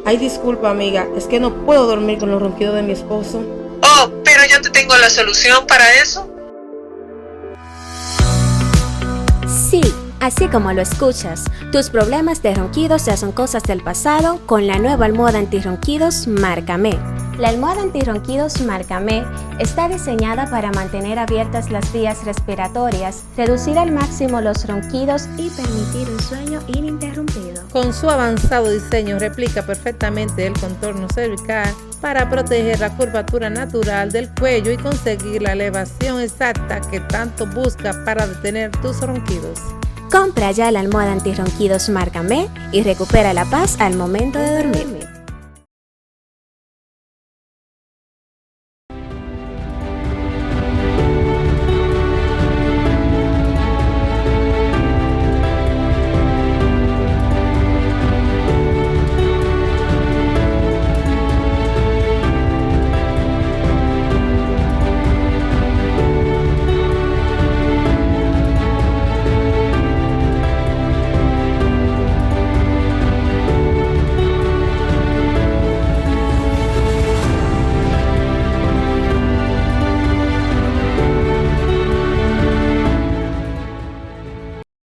Ay, disculpa, amiga, es que no puedo dormir con los ronquidos de mi esposo. Oh, pero yo te tengo la solución para eso. Sí, así como lo escuchas, tus problemas de ronquidos ya son cosas del pasado con la nueva almohada antirronquidos marca Me. La almohada antirronquidos marca Me está diseñada para mantener abiertas las vías respiratorias, reducir al máximo los ronquidos y permitir un sueño ininterrumpido. Con su avanzado diseño replica perfectamente el contorno cervical para proteger la curvatura natural del cuello y conseguir la elevación exacta que tanto busca para detener tus ronquidos. Compra ya la almohada antirronquidos marca Me y recupera la paz al momento de dormir.